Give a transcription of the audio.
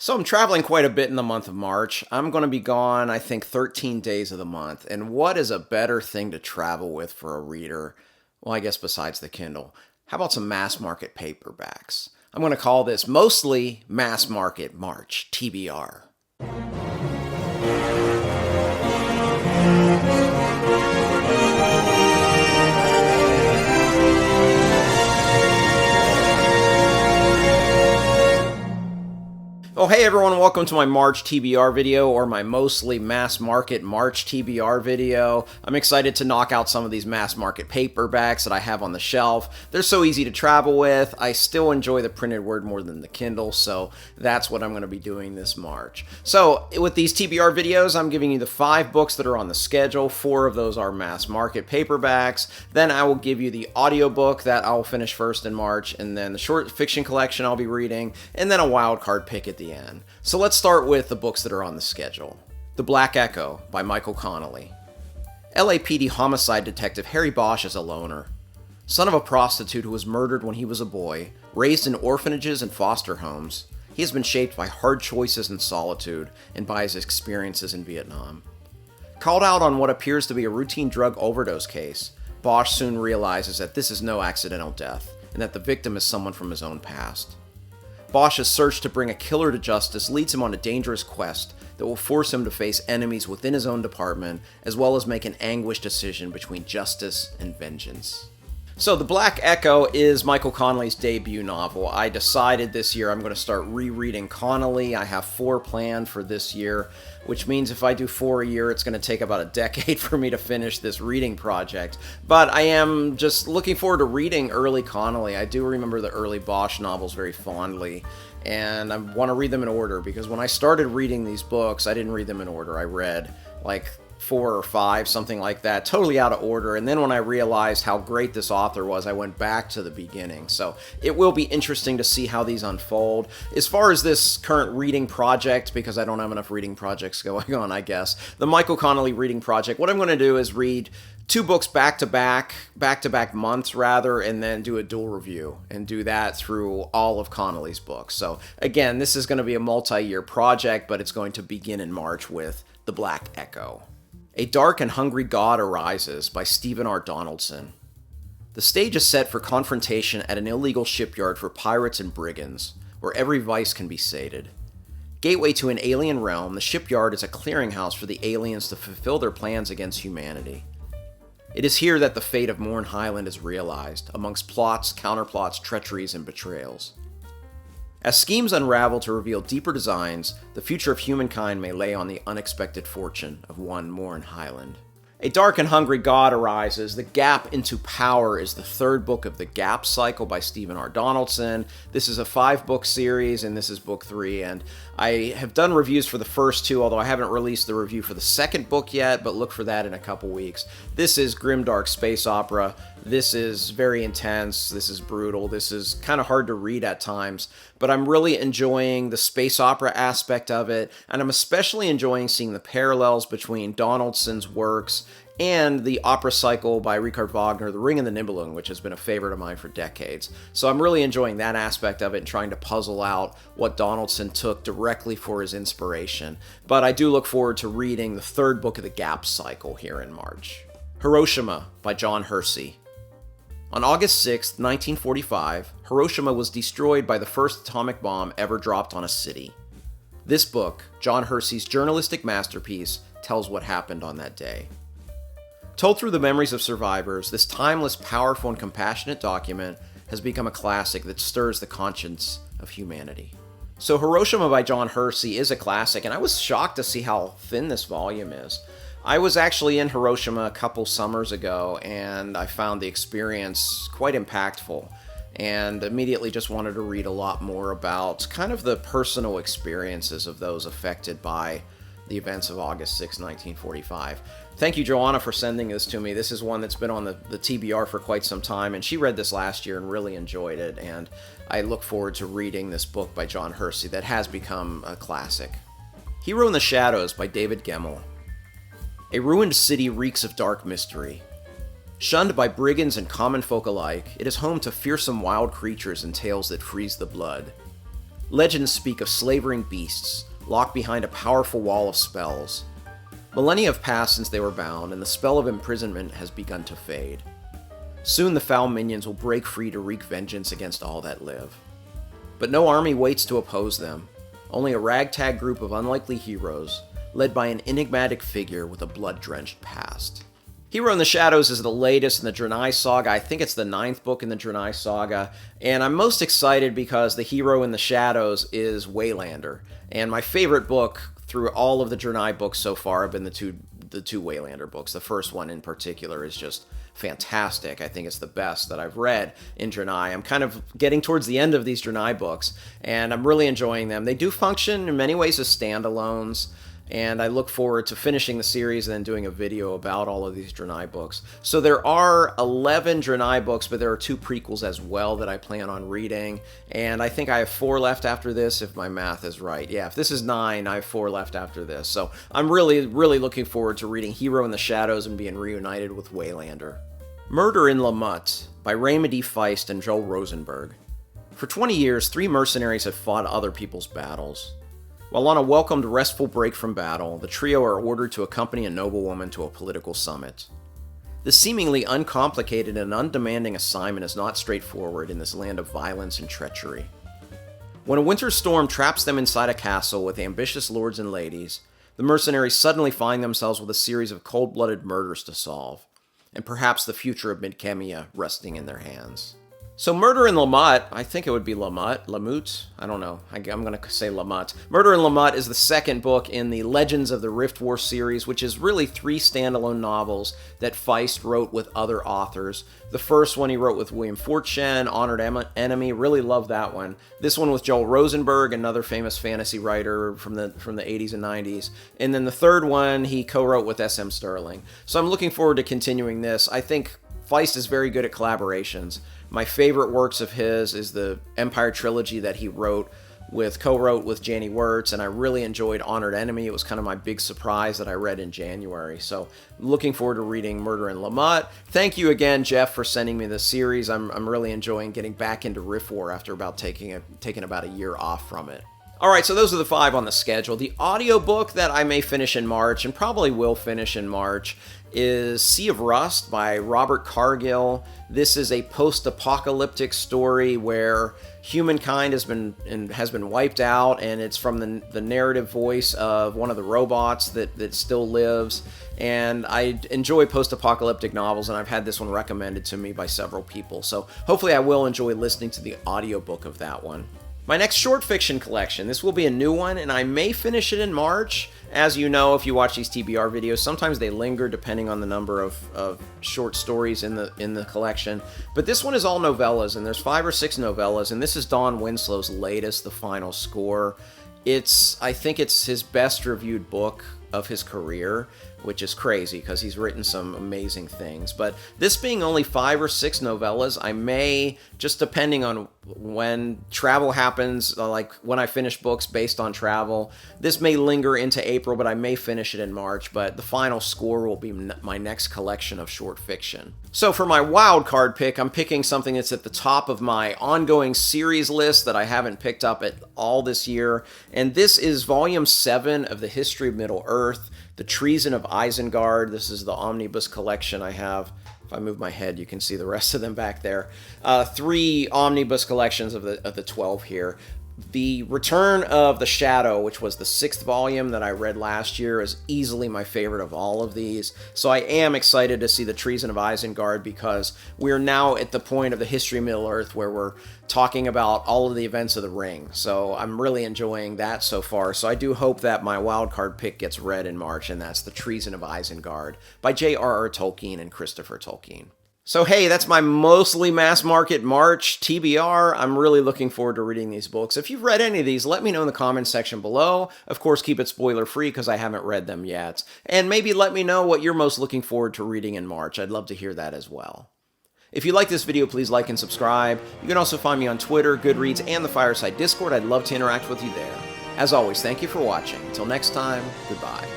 So I'm traveling quite a bit in the month of March. I'm going to be gone, I think, 13 days of the month. And what is a better thing to travel with for a reader? Well, I guess besides the Kindle. How about some mass market paperbacks? I'm going to call this mostly Mass Market March, TBR. Oh, hey everyone, welcome to my March TBR video, or my mostly mass market March TBR video. I'm excited to knock out some of these mass market paperbacks that I have on the shelf. They're so easy to travel with. I still enjoy the printed word more than the Kindle, so that's what I'm going to be doing this March. So with these TBR videos, I'm giving you the 5 books that are on the schedule. 4 of those are mass market paperbacks. Then I will give you the audiobook that I'll finish first in March, and then the short fiction collection I'll be reading, and then a wild card pick at the end. So let's start with the books that are on the schedule. The Black Echo by Michael Connelly. LAPD homicide detective Harry Bosch is a loner. Son of a prostitute who was murdered when he was a boy, raised in orphanages and foster homes, he has been shaped by hard choices and solitude, and by his experiences in Vietnam. Called out on what appears to be a routine drug overdose case, Bosch soon realizes that this is no accidental death, and that the victim is someone from his own past. Bosch's search to bring a killer to justice leads him on a dangerous quest that will force him to face enemies within his own department, as well as make an anguished decision between justice and vengeance. So, The Black Echo is Michael Connelly's debut novel. I decided this year I'm going to start rereading Connelly. I have 4 planned for this year, which means if I do 4 a year, it's going to take about a decade for me to finish this reading project. But I am just looking forward to reading early Connelly. I do remember the early Bosch novels very fondly, and I want to read them in order, because when I started reading these books, I didn't read them in order. I read like 4 or 5, something like that, totally out of order. And then when I realized how great this author was, I went back to the beginning. So it will be interesting to see how these unfold. As far as this current reading project, because I don't have enough reading projects going on, I guess, the Michael Connelly reading project, what I'm going to do is read 2 books back-to-back months rather, and then do a dual review, and do that through all of Connelly's books. So again, this is going to be a multi-year project, but it's going to begin in March with The Black Echo. A Dark and Hungry God Arises by Stephen R. Donaldson. The stage is set for confrontation at an illegal shipyard for pirates and brigands, where every vice can be sated. Gateway to an alien realm, the shipyard is a clearinghouse for the aliens to fulfill their plans against humanity. It is here that the fate of Morn Highland is realized, amongst plots, counterplots, treacheries, and betrayals. As schemes unravel to reveal deeper designs, the future of humankind may lay on the unexpected fortune of one Morn Highland. A Dark and Hungry God Arises. The Gap into Power is the 3rd book of the Gap cycle by Stephen R. Donaldson. This is a 5-book series, and this is book 3, and I have done reviews for the first 2, although I haven't released the review for the 2nd book yet, but look for that in a couple weeks. This is grimdark space opera. This is very intense. This is brutal. This is kind of hard to read at times, but I'm really enjoying the space opera aspect of it, and I'm especially enjoying seeing the parallels between Donaldson's works and the opera cycle by Richard Wagner, The Ring and the Nibelung, which has been a favorite of mine for decades. So I'm really enjoying that aspect of it and trying to puzzle out what Donaldson took directly for his inspiration. But I do look forward to reading the 3rd book of the Gap cycle here in March. Hiroshima by John Hersey. On August 6, 1945, Hiroshima was destroyed by the first atomic bomb ever dropped on a city. This book, John Hersey's journalistic masterpiece, tells what happened on that day. Told through the memories of survivors, this timeless, powerful, and compassionate document has become a classic that stirs the conscience of humanity. So Hiroshima by John Hersey is a classic, and I was shocked to see how thin this volume is. I was actually in Hiroshima a couple summers ago, and I found the experience quite impactful, and immediately just wanted to read a lot more about kind of the personal experiences of those affected by the events of August 6, 1945. Thank you, Joanna, for sending this to me. This is one that's been on the TBR for quite some time, and she read this last year and really enjoyed it, and I look forward to reading this book by John Hersey that has become a classic. Hero in the Shadows by David Gemmell. A ruined city reeks of dark mystery. Shunned by brigands and common folk alike, it is home to fearsome wild creatures and tales that freeze the blood. Legends speak of slavering beasts, locked behind a powerful wall of spells. Millennia have passed since they were bound, and the spell of imprisonment has begun to fade. Soon the foul minions will break free to wreak vengeance against all that live. But no army waits to oppose them, only a ragtag group of unlikely heroes, led by an enigmatic figure with a blood-drenched past. Hero in the Shadows is the latest in the Draenei Saga. I think it's the 9th book in the Draenei Saga, and I'm most excited because the hero in the Shadows is Waylander, and my favorite book through all of the Draenei books so far have been the two Waylander books. The first one in particular is just fantastic. I think it's the best that I've read in Draenei. I'm kind of getting towards the end of these Draenei books, and I'm really enjoying them. They do function in many ways as standalones, and I look forward to finishing the series and then doing a video about all of these Draenei books. So there are 11 Draenei books, but there are 2 prequels as well that I plan on reading, and I think I have 4 left after this, if my math is right. Yeah, if this is 9, I have 4 left after this. So I'm really, really looking forward to reading Hero in the Shadows and being reunited with Waylander. Murder in Lamut by Raymond E. Feist and Joel Rosenberg. For 20 years, 3 mercenaries have fought other people's battles. While on a welcomed restful break from battle, the trio are ordered to accompany a noblewoman to a political summit. This seemingly uncomplicated and undemanding assignment is not straightforward in this land of violence and treachery. When a winter storm traps them inside a castle with ambitious lords and ladies, the mercenaries suddenly find themselves with a series of cold-blooded murders to solve, and perhaps the future of Midkemia resting in their hands. So Murder in Lamut, I think it would be Lamut, I don't know, I'm going to say Lamut. Murder in Lamut is the second book in the Legends of the Rift War series, which is really 3 standalone novels that Feist wrote with other authors. The first one he wrote with William Fortune, Honored Enemy, really love that one. This one with Joel Rosenberg, another famous fantasy writer from the 80s and 90s. And then the third one he co-wrote with S.M. Sterling. So I'm looking forward to continuing this. I think Feist is very good at collaborations. My favorite works of his is the Empire trilogy that he co-wrote with Janny Wirtz, and I really enjoyed Honored Enemy. It was kind of my big surprise that I read in January. So looking forward to reading Murder in Lamut. Thank you again, Jeff, for sending me this series. I'm really enjoying getting back into Rift War after taking about a year off from it. Alright, so those are the 5 on the schedule. The audiobook that I may finish in March, and probably will finish in March, is Sea of Rust by Robert Cargill. This is a post-apocalyptic story where humankind has been wiped out, and it's from the narrative voice of one of the robots that still lives. And I enjoy post-apocalyptic novels, and I've had this one recommended to me by several people. So hopefully I will enjoy listening to the audiobook of that one. My next short fiction collection, this will be a new one, and I may finish it in March. As you know, if you watch these TBR videos, sometimes they linger depending on the number of short stories in the collection. But this one is all novellas, and there's 5 or 6 novellas, and this is Don Winslow's latest, The Final Score. I think it's his best reviewed book of his career, which is crazy because he's written some amazing things. But this being only 5 or 6 novellas, I may, just depending on when travel happens, like when I finish books based on travel, this may linger into April, but I may finish it in March. But The Final Score will be my next collection of short fiction. So for my wild card pick, I'm picking something that's at the top of my ongoing series list that I haven't picked up at all this year. And this is Volume 7 of the History of Middle-earth, The Treason of Isengard. This is the omnibus collection I have. If I move my head, you can see the rest of them back there. 3 omnibus collections of the 12 here. The Return of the Shadow, which was the 6th volume that I read last year, is easily my favorite of all of these. So I am excited to see The Treason of Isengard because we're now at the point of the history of Middle-earth where we're talking about all of the events of the Ring. So I'm really enjoying that so far. So I do hope that my wildcard pick gets read in March, and that's The Treason of Isengard by J.R.R. Tolkien and Christopher Tolkien. So hey, that's my mostly mass market March TBR. I'm really looking forward to reading these books. If you've read any of these, let me know in the comments section below. Of course, keep it spoiler free because I haven't read them yet. And maybe let me know what you're most looking forward to reading in March. I'd love to hear that as well. If you like this video, please like and subscribe. You can also find me on Twitter, Goodreads, and the Fireside Discord. I'd love to interact with you there. As always, thank you for watching. Until next time, goodbye.